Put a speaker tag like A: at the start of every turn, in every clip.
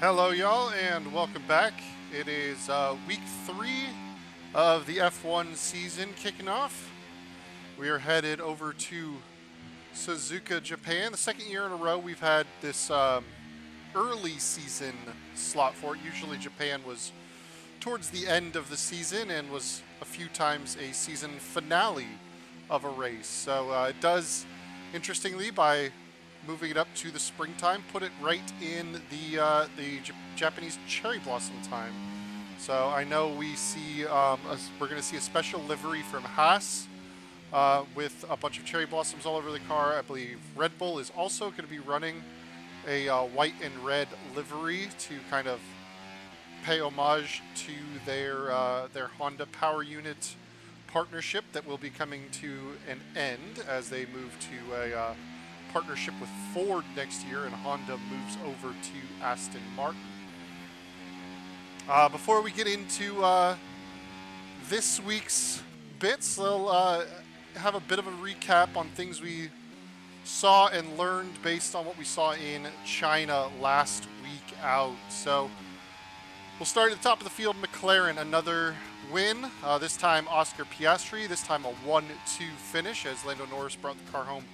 A: Hello, y'all, and welcome back. It is week 3 of the F1 season kicking off. We are headed over to Suzuka, Japan. The second year in a row we've had this early season slot for it. Usually, Japan was towards the end of the season and was a few times a season finale of a race. So it does, interestingly, by moving it up to the springtime, put it right in the Japanese cherry blossom time. So I know we see we're going to see a special livery from Haas with a bunch of cherry blossoms all over the car. I believe Red Bull is also going to be running a white and red livery to kind of pay homage to their Honda Power Unit partnership that will be coming to an end as they move to a partnership with Ford next year, and Honda moves over to Aston Martin. Before we get into this week's bits, we'll have a bit of a recap on things we saw and learned based on what we saw in China last week out. So we'll start at the top of the field. McLaren, another win. This time Oscar Piastri. This time a 1-2 finish as Lando Norris brought the car home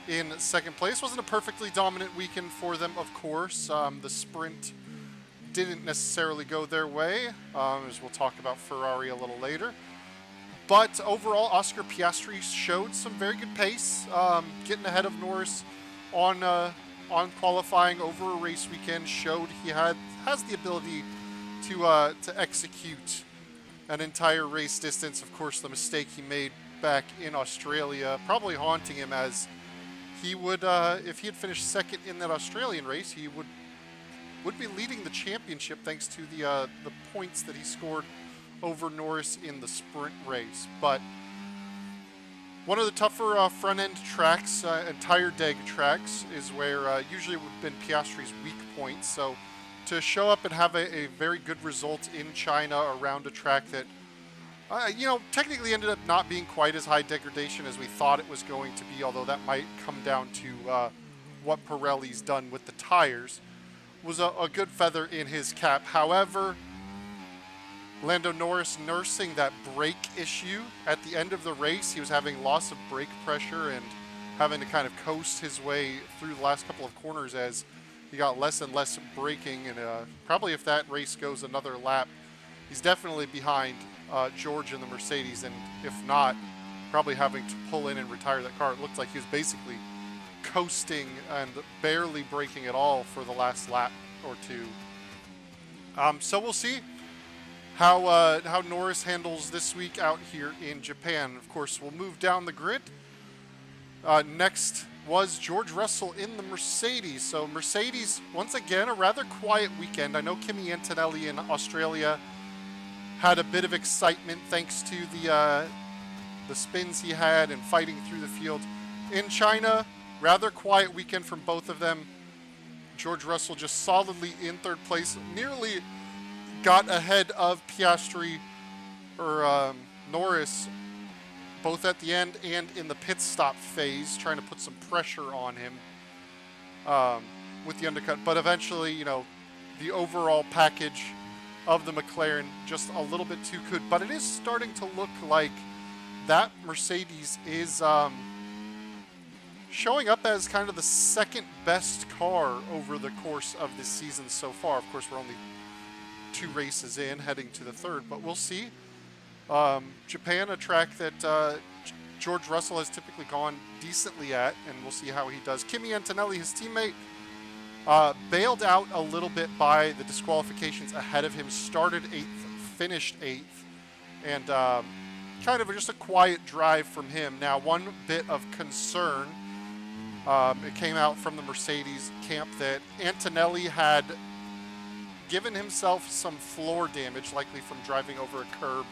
A: in second place. Wasn't a perfectly dominant weekend for them, of course. The sprint didn't necessarily go their way, as we'll talk about Ferrari a little later. But overall, Oscar Piastri showed some very good pace, getting ahead of Norris on qualifying over a race weekend. Showed he has the ability to execute an entire race distance. Of course, the mistake he made back in Australia probably haunting him, as he would, if he had finished second in that Australian race, he would be leading the championship thanks to the points that he scored over Norris in the sprint race. But one of the tougher front-end tracks and tire deg tracks is where usually would have been Piastri's weak point. So to show up and have a very good result in China around a track that technically ended up not being quite as high degradation as we thought it was going to be, although that might come down to what Pirelli's done with the tires, was a good feather in his cap. However, Lando Norris nursing that brake issue at the end of the race. He was having loss of brake pressure and having to kind of coast his way through the last couple of corners as he got less and less braking. And probably if that race goes another lap, he's definitely behind George in the Mercedes, and if not, probably having to pull in and retire that car. It looked like he was basically coasting and barely braking at all for the last lap or two. So we'll see how Norris handles this week out here in Japan. Of course, we'll move down the grid. Next was George Russell in the Mercedes. So Mercedes, once again, a rather quiet weekend. I know Kimi Antonelli in Australia had a bit of excitement thanks to the spins he had and fighting through the field. In China, rather quiet weekend from both of them. George Russell just solidly in third place, nearly got ahead of Piastri or Norris, both at the end and in the pit stop phase, trying to put some pressure on him with the undercut. But eventually, the overall package of the McLaren just a little bit too good. But it is starting to look like that Mercedes is showing up as kind of the second best car over the course of this season so far. Of course, we're only 2 races in, heading to the third, but we'll see. Japan, a track that George Russell has typically gone decently at, and we'll see how he does. Kimi Antonelli, his teammate, bailed out a little bit by the disqualifications ahead of him, started 8th, finished 8th, and kind of just a quiet drive from him. Now, one bit of concern, it came out from the Mercedes camp that Antonelli had given himself some floor damage, likely from driving over a curb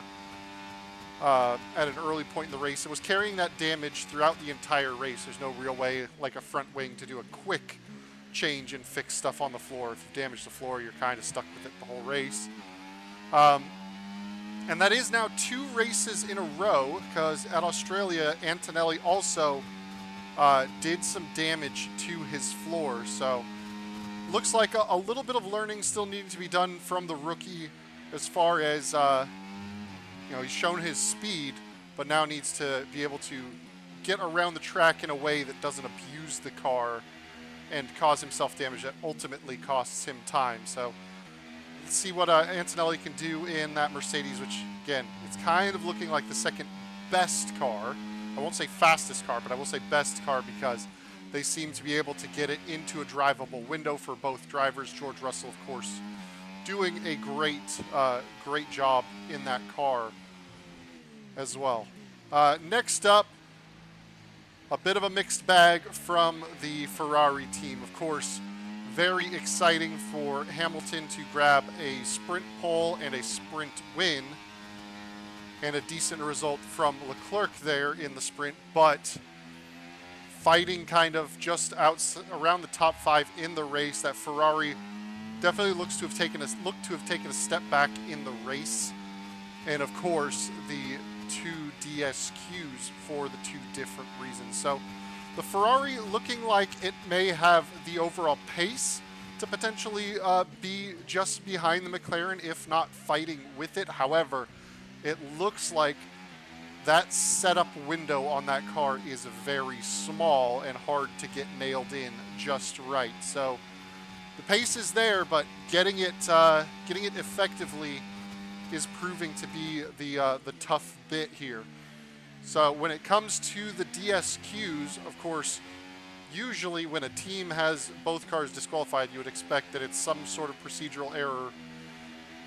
A: at an early point in the race. It was carrying that damage throughout the entire race. There's no real way, like a front wing, to do a quick change and fix stuff on the floor. If you damage the floor, you're kind of stuck with it the whole race. And that is now 2 races in a row, because at Australia, Antonelli also did some damage to his floor. So looks like a little bit of learning still needing to be done from the rookie as far as, he's shown his speed, but now needs to be able to get around the track in a way that doesn't abuse the car and cause himself damage that ultimately costs him time. So let's see what Antonelli can do in that Mercedes, which, again, it's kind of looking like the second best car. I won't say fastest car, but I will say best car because they seem to be able to get it into a drivable window for both drivers. George Russell, of course, doing a great job in that car as well. Next up, a bit of a mixed bag from the Ferrari team. Of course, very exciting for Hamilton to grab a sprint pole and a sprint win, and a decent result from Leclerc there in the sprint, but fighting kind of just around the top 5 in the race. That Ferrari definitely looks to have taken a step back in the race, and of course the 2 DSQs for the 2 different reasons. So the Ferrari looking like it may have the overall pace to potentially be just behind the McLaren, if not fighting with it. However, it looks like that setup window on that car is very small and hard to get nailed in just right. So the pace is there, but getting it effectively is proving to be the tough bit here. So when it comes to the DSQs, of course, usually when a team has both cars disqualified, you would expect that it's some sort of procedural error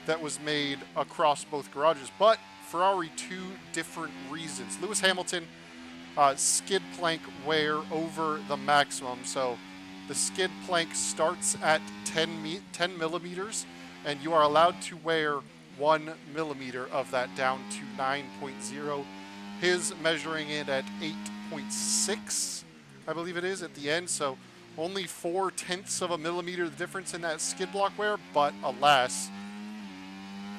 A: that was made across both garages. But Ferrari, 2 different reasons. Lewis Hamilton, skid plank wear over the maximum. So the skid plank starts at 10 millimeters, and you are allowed to wear 1 millimeter of that down to 9.0. His measuring it at 8.6, I believe it is, at the end. So only 0.4 of a millimeter the difference in that skid block wear, but alas,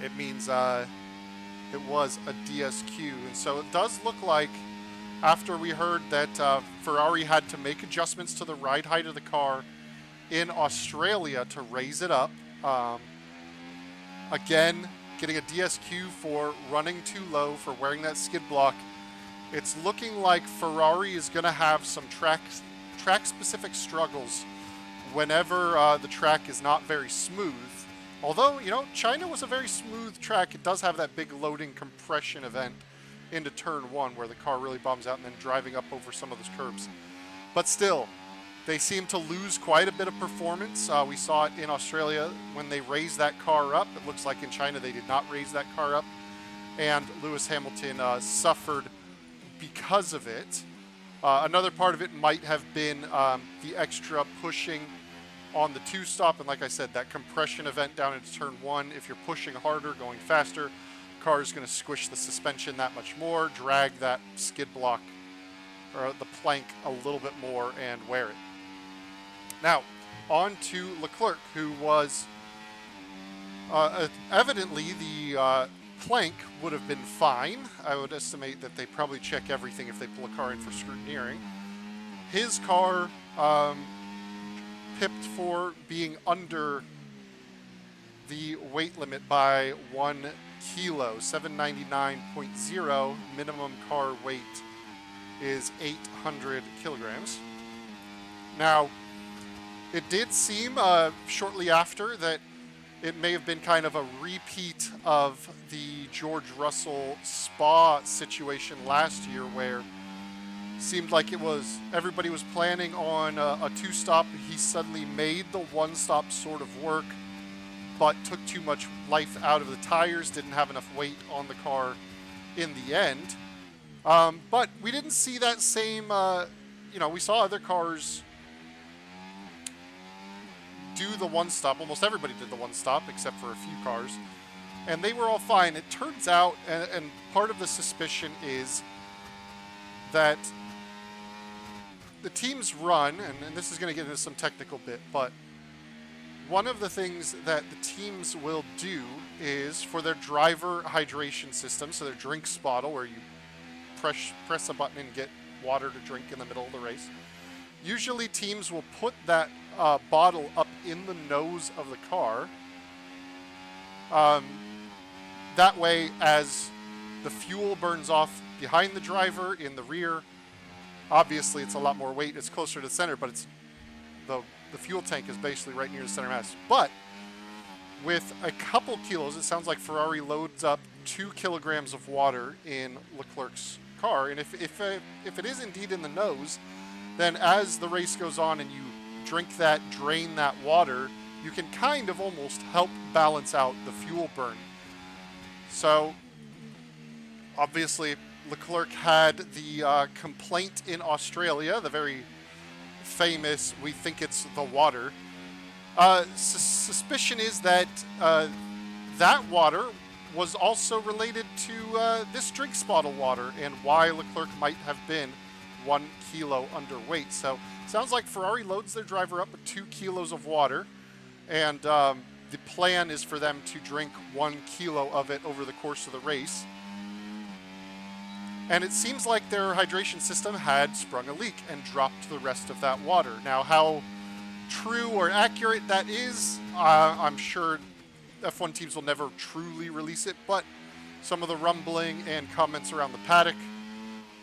A: it means it was a DSQ. And so it does look like, after we heard that Ferrari had to make adjustments to the ride height of the car in Australia to raise it up, again, getting a DSQ for running too low, for wearing that skid block. It's looking like Ferrari is going to have some track-specific struggles whenever the track is not very smooth. Although, China was a very smooth track, it does have that big loading compression event into turn 1 where the car really bombs out and then driving up over some of those curbs. But still, they seem to lose quite a bit of performance. We saw it in Australia when they raised that car up. It looks like in China they did not raise that car up, and Lewis Hamilton suffered because of it. Another part of it might have been the extra pushing on the 2-stop, and like I said, that compression event down into turn 1. If you're pushing harder, going faster, the car is going to squish the suspension that much more, drag that skid block or the plank a little bit more, and wear it. Now, on to Leclerc, who was evidently the plank would have been fine. I would estimate that they probably check everything if they pull a car in for scrutineering. His car pipped for being under the weight limit by 1 kilo. 799.0 minimum car weight is 800 kilograms. Now, it did seem shortly after that it may have been kind of a repeat of the George Russell Spa situation last year, where it seemed like everybody was planning on a 2-stop. He suddenly made the 1-stop sort of work, but took too much life out of the tires, didn't have enough weight on the car in the end. But we didn't see that same, we saw other cars do the 1-stop. Almost everybody did the 1-stop except for a few cars, and they were all fine. It turns out, and part of the suspicion is that the teams run, and this is going to get into some technical bit, but one of the things that the teams will do is for their driver hydration system, so their drinks bottle where you press a button and get water to drink in the middle of the race. Usually teams will put that bottle up in the nose of the car. That way, as the fuel burns off behind the driver in the rear, obviously it's a lot more weight. It's closer to the center, but it's the fuel tank is basically right near the center mass. But with a couple kilos, it sounds like Ferrari loads up 2 kilograms of water in Leclerc's car. And if it is indeed in the nose, then as the race goes on and you drink that, drain that water, you can kind of almost help balance out the fuel burn. So obviously Leclerc had the complaint in Australia, the very famous, we think it's the water. Suspicion is that that water was also related to this drinks bottle water and why Leclerc might have been 1 kilo underweight. So sounds like Ferrari loads their driver up with 2 kilos of water, and the plan is for them to drink 1 kilo of it over the course of the race. And it seems like their hydration system had sprung a leak and dropped the rest of that water. Now, how true or accurate that is, I'm sure F1 teams will never truly release it, but some of the rumbling and comments around the paddock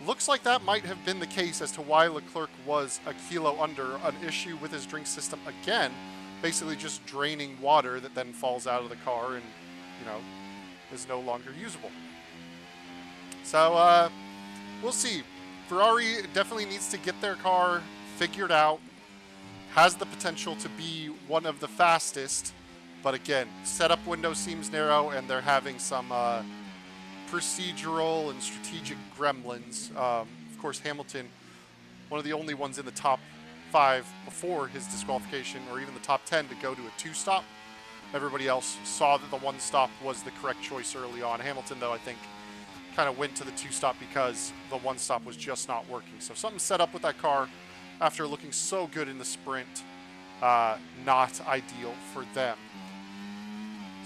A: looks like that might have been the case as to why Leclerc was a kilo under. An issue with his drink system again, basically just draining water that then falls out of the car and, is no longer usable. So we'll see. Ferrari definitely needs to get their car figured out. Has the potential to be one of the fastest, but again, setup window seems narrow, and they're having some procedural and strategic gremlins. Of course, Hamilton, one of the only ones in the top 5 before his disqualification, or even the top 10 to go to a 2-stop. Everybody else saw that the 1-stop was the correct choice early on. Hamilton, though, I think kind of went to the 2-stop because the 1-stop was just not working. So something set up with that car after looking so good in the sprint, not ideal for them.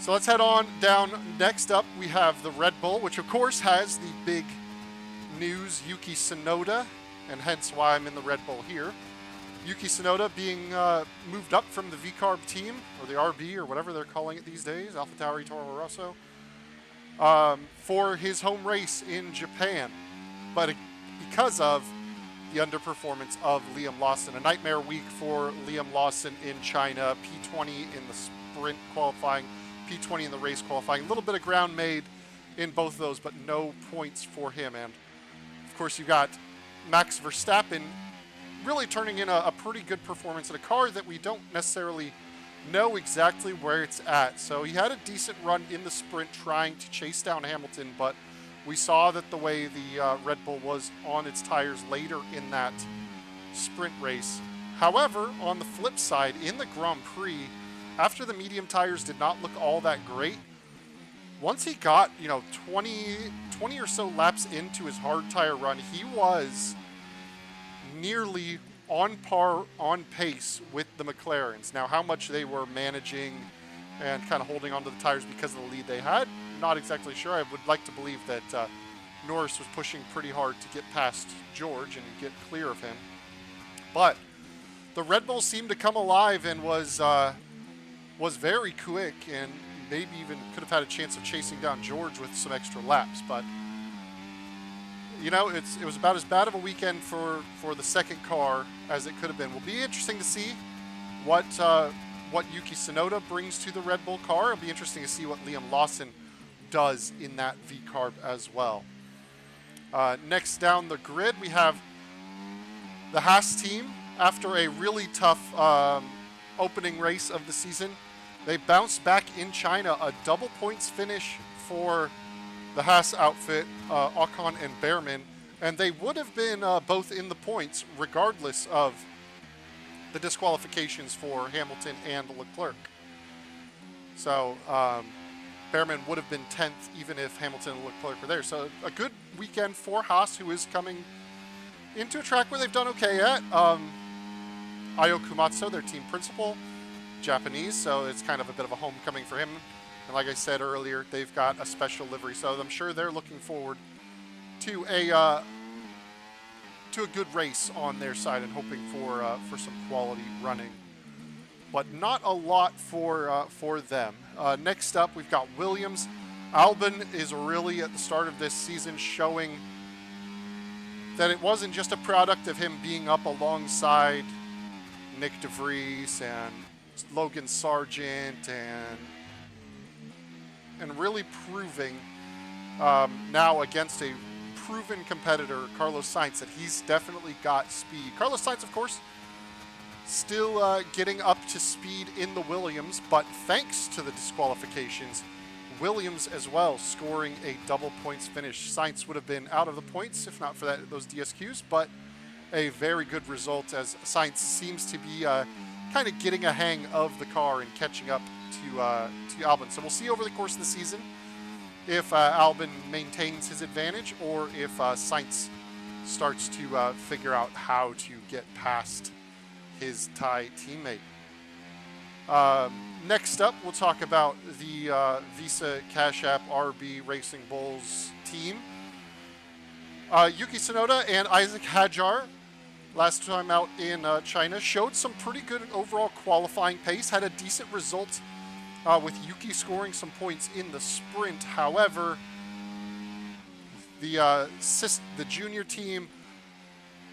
A: So let's head on down. Next up, we have the Red Bull, which of course has the big news, Yuki Tsunoda, and hence why I'm in the Red Bull here. Yuki Tsunoda being moved up from the VCARB team, or the RB, or whatever they're calling it these days, AlphaTauri Toro Rosso, for his home race in Japan. But because of the underperformance of Liam Lawson, a nightmare week for Liam Lawson in China, P20 in the sprint qualifying, P20 in the race qualifying. A little bit of ground made in both of those, but no points for him. And of course, you got Max Verstappen really turning in a pretty good performance in a car that we don't necessarily know exactly where it's at. So he had a decent run in the sprint trying to chase down Hamilton, but we saw that the way the Red Bull was on its tires later in that sprint race. However, on the flip side, in the Grand Prix, after the medium tires did not look all that great, once he got 20 or so laps into his hard tire run, he was nearly on par, on pace with the McLarens. Now, how much they were managing and kind of holding onto the tires because of the lead they had, not exactly sure. I would like to believe that Norris was pushing pretty hard to get past George and get clear of him. But the Red Bull seemed to come alive and was very quick, and maybe even could have had a chance of chasing down George with some extra laps. But it was about as bad of a weekend for the second car as it could have been. Will be interesting to see what Yuki Tsunoda brings to the Red Bull car. It'll be interesting to see what Liam Lawson does in that VCARB as well. Next down the grid, we have the Haas team. After a really tough opening race of the season, they bounced back in China, a double points finish for the Haas outfit, Ocon and Behrman, and they would have been both in the points regardless of the disqualifications for Hamilton and Leclerc. So Behrman would have been 10th even if Hamilton and Leclerc were there. So a good weekend for Haas, who is coming into a track where they've done okay at. Ayo Kumatsu, their team principal, Japanese, so it's kind of a bit of a homecoming for him. And like I said earlier, they've got a special livery, so I'm sure they're looking forward to a good race on their side and hoping for some quality running. but not a lot for them. Next up, we've got Williams. Albon is really at the start of this season showing that it wasn't just a product of him being up alongside Nick DeVries and Logan Sargent and really proving now against a proven competitor, Carlos Sainz, that he's definitely got speed. Carlos Sainz, of course, still getting up to speed in the Williams, but thanks to the disqualifications, Williams as well scoring a double points finish. Sainz would have been out of the points if not for those DSQs, but a very good result as Sainz seems to be kind of getting a hang of the car and catching up to Albon. So we'll see over the course of the season if Albon maintains his advantage or if Sainz starts to figure out how to get past his Thai teammate. Next up, we'll talk about the Visa Cash App RB Racing Bulls team. Yuki Tsunoda and Isaac Hadjar, last time out in China, showed some pretty good overall qualifying pace, had a decent result with Yuki scoring some points in the sprint. However, the junior team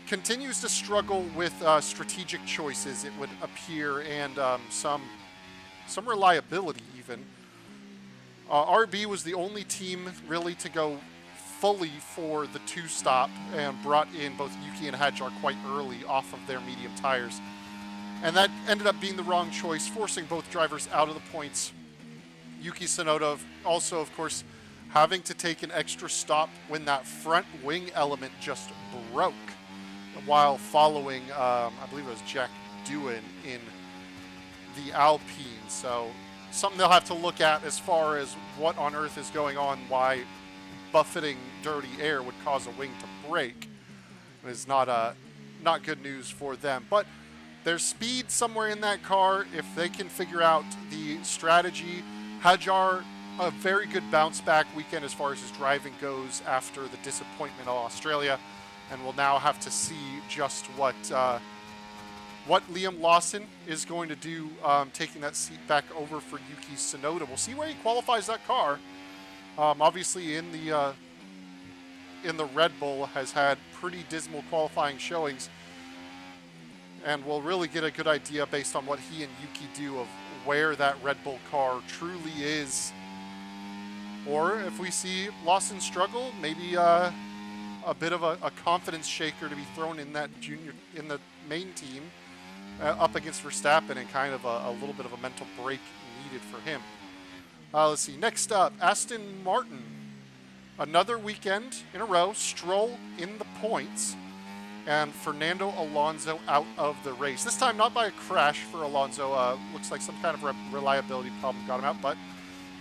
A: continues to struggle with strategic choices, it would appear, and some reliability even. RB was the only team really to go fully for the two-stop and brought in both Yuki and Hadjar quite early off of their medium tires. And that ended up being the wrong choice, forcing both drivers out of the points. Yuki Tsunoda also, of course, having to take an extra stop when that front wing element just broke while following, I believe it was Jack Doohan in the Alpine. So something they'll have to look at as far as what on earth is going on, why buffeting dirty air would cause a wing to break. Is not good news for them. But there's speed somewhere in that car if they can figure out the strategy. Hadjar, a very good bounce back weekend as far as his driving goes after the disappointment of Australia, and we'll now have to see just what Liam Lawson is going to do, taking that seat back over for Yuki Tsunoda. We'll see where he qualifies that car. Obviously in the Red Bull has had pretty dismal qualifying showings, and we'll really get a good idea based on what he and Yuki do of where that Red Bull car truly is. Or if we see Lawson struggle, maybe a bit of a confidence shaker to be thrown in the main team up against Verstappen, and kind of a little bit of a mental break needed for him. Let's see. Next up, Aston Martin. Another weekend in a row, Stroll in the points, and Fernando Alonso out of the race. This time not by a crash for Alonso. Looks like some kind of reliability problem got him out, but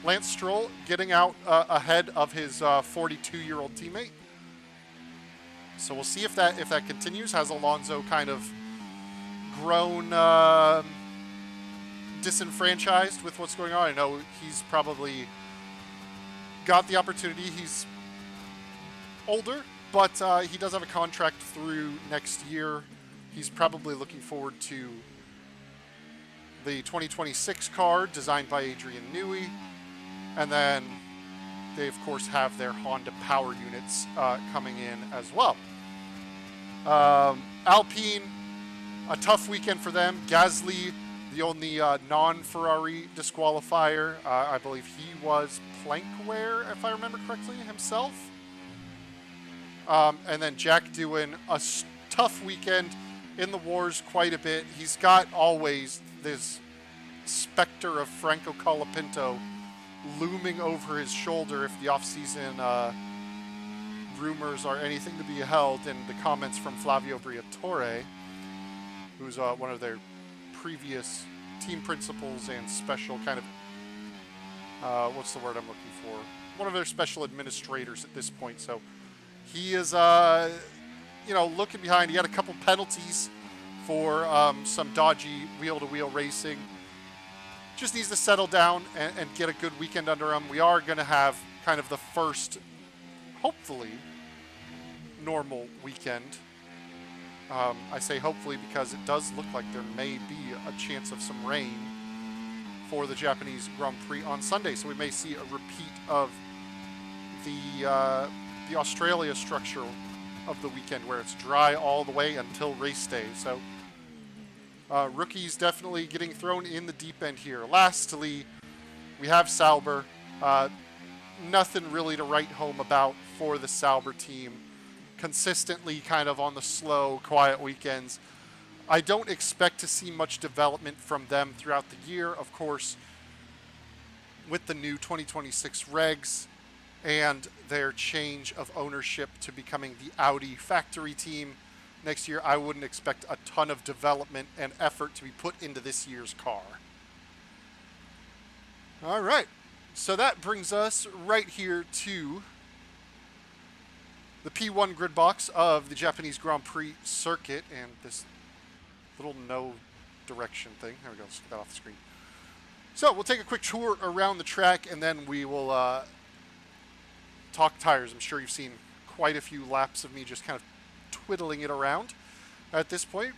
A: Lance Stroll getting out ahead of his 42-year-old teammate. So we'll see if that continues. Has Alonso kind of grown disenfranchised with what's going on? I know he's probably got the opportunity. He's older, but he does have a contract through next year. He's probably looking forward to the 2026 car designed by Adrian Newey. And then they, of course, have their Honda power units coming in as well. Alpine, a tough weekend for them. Gasly, the only non-Ferrari disqualifier. I believe he was Plankwear, if I remember correctly, himself. And then Jack Doohan, a tough weekend in the wars quite a bit. He's got always this specter of Franco Colapinto looming over his shoulder if the off-season rumors are anything to be held, and the comments from Flavio Briatore, who's one of their previous team principals and special kind of, what's the word I'm looking for? One of their special administrators at this point. So he is, looking behind. He had a couple penalties for some dodgy wheel-to-wheel racing. Just needs to settle down and get a good weekend under him. We are going to have kind of the first, hopefully, normal weekend I say hopefully because it does look like there may be a chance of some rain for the Japanese Grand Prix on Sunday. So we may see a repeat of the Australia structure of the weekend where it's dry all the way until race day. So rookies definitely getting thrown in the deep end here. Lastly, we have Sauber. Nothing really to write home about for the Sauber team. Consistently kind of on the slow, quiet weekends. I don't expect to see much development from them throughout the year. Of course, with the new 2026 regs and their change of ownership to becoming the Audi factory team next year, I wouldn't expect a ton of development and effort to be put into this year's car. All right, so that brings us right here to the P1 grid box of the Japanese Grand Prix circuit, and this little no direction thing. There we go, let's get that off the screen. So we'll take a quick tour around the track, and then we will talk tires. I'm sure you've seen quite a few laps of me just kind of twiddling it around at this point,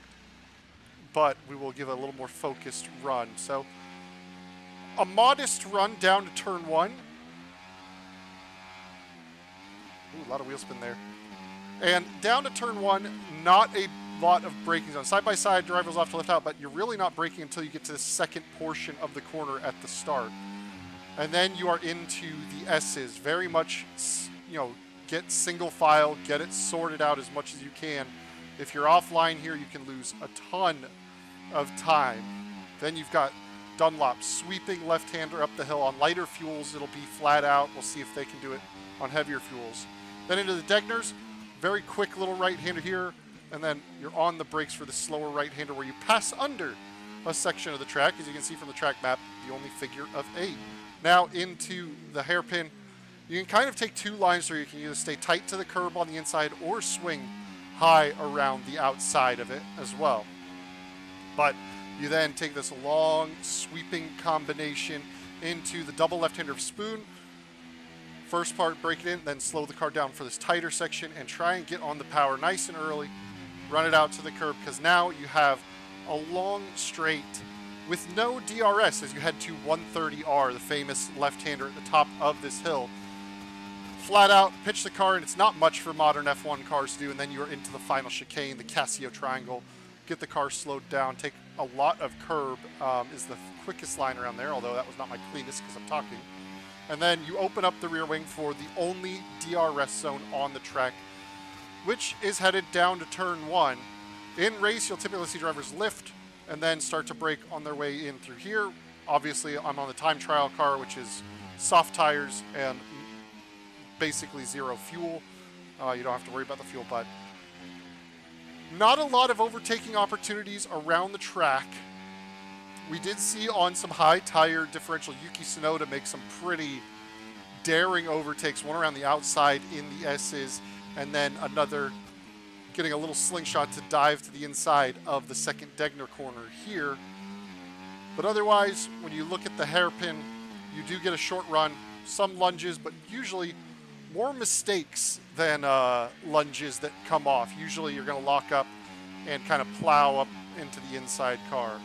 A: but we will give a little more focused run. So a modest run down to turn one. Ooh, a lot of wheel spin there. And down to turn one, not a lot of braking zone. Side by side, drivers off to lift out, but you're really not braking until you get to the second portion of the corner at the start. And then you are into the S's. Very much, get single file, get it sorted out as much as you can. If you're offline here, you can lose a ton of time. Then you've got Dunlop sweeping left-hander up the hill. On lighter fuels, it'll be flat out. We'll see if they can do it on heavier fuels. Then into the Degners, very quick little right-hander here, and then you're on the brakes for the slower right-hander where you pass under a section of the track. As you can see from the track map, the only figure of 8. Now into the hairpin. You can kind of take two lines where you can either stay tight to the curb on the inside or swing high around the outside of it as well. But you then take this long sweeping combination into the double left-hander of spoon. First part, break it in, then slow the car down for this tighter section and try and get on the power nice and early. Run it out to the curb, because now you have a long straight with no DRS as you head to 130R, the famous left-hander at the top of this hill. Flat out, pitch the car, and it's not much for modern F1 cars to do, and then you're into the final chicane, the Casio triangle. Get the car slowed down, take a lot of curb is the quickest line around there, although that was not my cleanest because I'm talking. And then you open up the rear wing for the only DRS zone on the track, which is headed down to turn one. In race, you'll typically see drivers lift and then start to brake on their way in through here. Obviously, I'm on the time trial car, which is soft tires and basically zero fuel. You don't have to worry about the fuel, but not a lot of overtaking opportunities around the track. We did see on some high tire differential Yuki Tsunoda make some pretty daring overtakes, one around the outside in the S's, and then another getting a little slingshot to dive to the inside of the second Degner corner here. But otherwise, when you look at the hairpin, you do get a short run, some lunges, but usually more mistakes than lunges that come off. Usually you're going to lock up and kind of plow up into the inside car.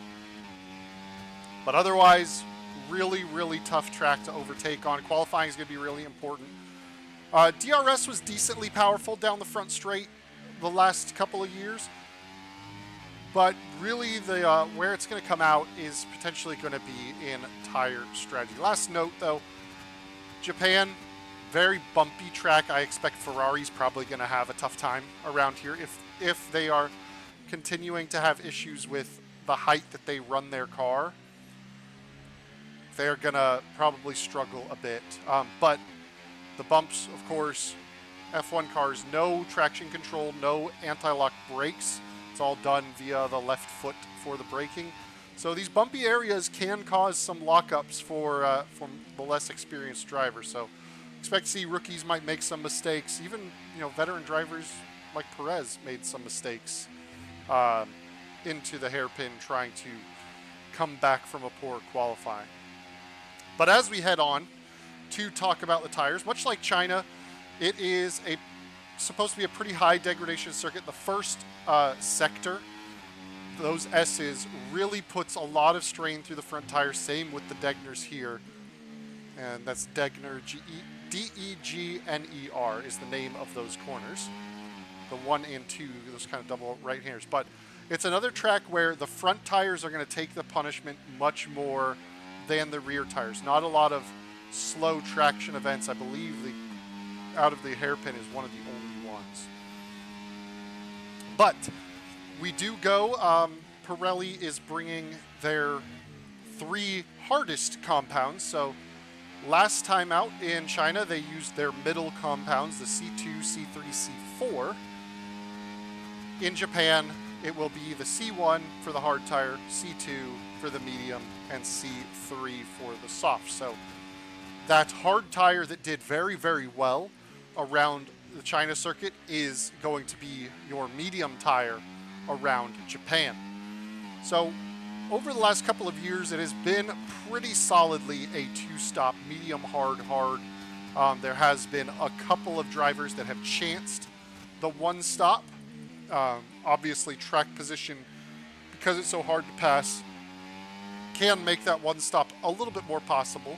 A: But otherwise, really, really tough track to overtake on. Qualifying is going to be really important. DRS was decently powerful down the front straight the last couple of years. But really, where it's going to come out is potentially going to be in tire strategy. Last note, though, Japan, very bumpy track. I expect Ferrari's probably going to have a tough time around here if they are continuing to have issues with the height that they run their car. They're going to probably struggle a bit. But the bumps, of course, F1 cars, no traction control, no anti-lock brakes. It's all done via the left foot for the braking. So these bumpy areas can cause some lockups for the less experienced drivers. So expect to see rookies might make some mistakes. Even veteran drivers like Perez made some mistakes into the hairpin trying to come back from a poor qualifying. But as we head on to talk about the tires, much like China, it is a supposed to be a pretty high degradation circuit. The first sector, those S's, really puts a lot of strain through the front tire. Same with the Degners here. And that's Degner, D-E-G-N-E-R is the name of those corners. The 1 and 2, those kind of double right-handers. But it's another track where the front tires are going to take the punishment much more than the rear tires. Not a lot of slow traction events. I believe out of the hairpin is one of the only ones. But we do go. Pirelli is bringing their 3 hardest compounds. So last time out in China, they used their middle compounds, the C2, C3, C4. In Japan, it will be the C1 for the hard tire, C2 for the medium, and C3 for the soft. So that hard tire that did very, very well around the China circuit is going to be your medium tire around Japan. So over the last couple of years, it has been pretty solidly a 2-stop, medium, hard, hard. There has been a couple of drivers that have chanced the 1-stop. Obviously, track position, because it's so hard to pass, can make that 1-stop a little bit more possible.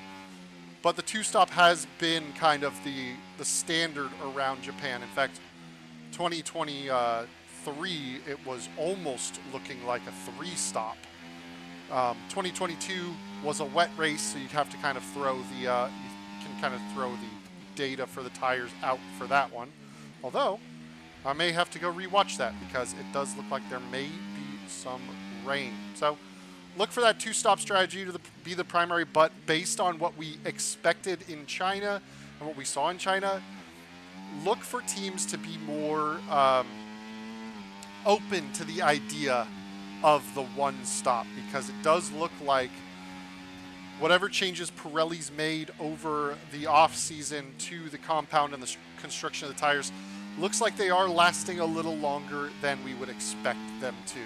A: But the 2-stop has been kind of the standard around Japan. In fact, 2023, it was almost looking like a 3-stop. 2022 was a wet race, so you'd have to kind of throw the data for the tires out for that one. Although I may have to go rewatch that because it does look like there may be some rain. So look for that 2-stop strategy to be the primary, but based on what we expected in China and what we saw in China, look for teams to be more open to the idea of the 1-stop, because it does look like whatever changes Pirelli's made over the off-season to the compound and the construction of the tires looks like they are lasting a little longer than we would expect them to.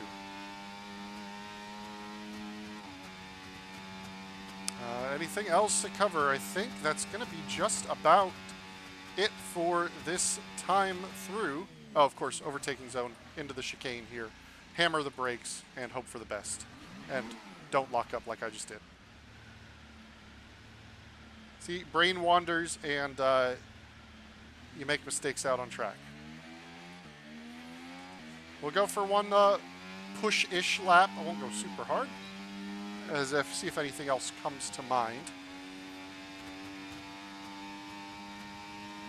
A: Anything else to cover? I think that's going to be just about it for this time through. Oh, of course, overtaking zone into the chicane here. Hammer the brakes and hope for the best. And don't lock up like I just did. See, brain wanders and you make mistakes out on track. We'll go for one push-ish lap. I won't go super hard. See if anything else comes to mind.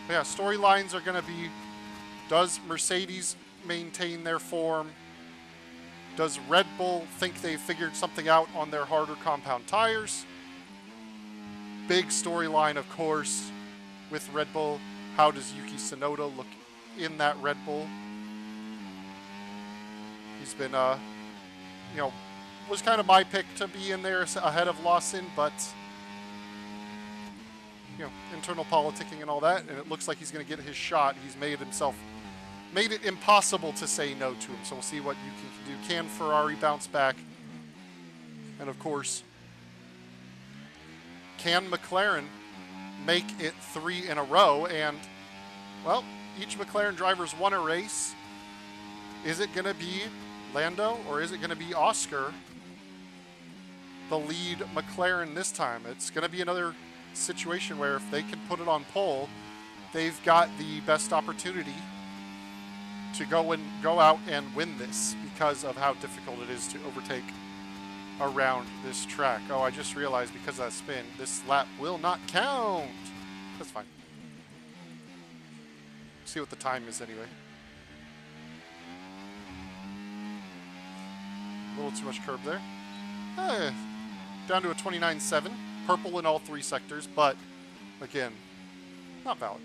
A: But yeah, storylines are going to be, does Mercedes maintain their form? Does Red Bull think they figured something out on their harder compound tires? Big storyline, of course, with Red Bull. How does Yuki Tsunoda look in that Red Bull? He's been, was kind of my pick to be in there ahead of Lawson, but, internal politicking and all that, and it looks like he's going to get his shot. He's made it impossible to say no to him, so we'll see what Yuki can do. Can Ferrari bounce back? And of course, can McLaren make it 3 in a row? And, well, each McLaren driver's won a race. Is it going to be Lando or is it going to be Oscar, the lead McLaren this time? It's going to be another situation where if they can put it on pole, they've got the best opportunity to go out and win this because of how difficult it is to overtake around this track. Oh, I just realized because of that spin, this lap will not count. That's fine. See what the time is anyway. A little too much curb there. Down to a 29.7. Purple in all 3 sectors, but again, not valid.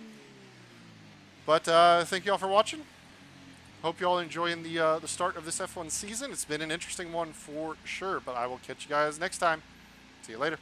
A: But thank you all for watching. Hope you all enjoying the start of this F1 season. It's been an interesting one for sure, but I will catch you guys next time. See you later.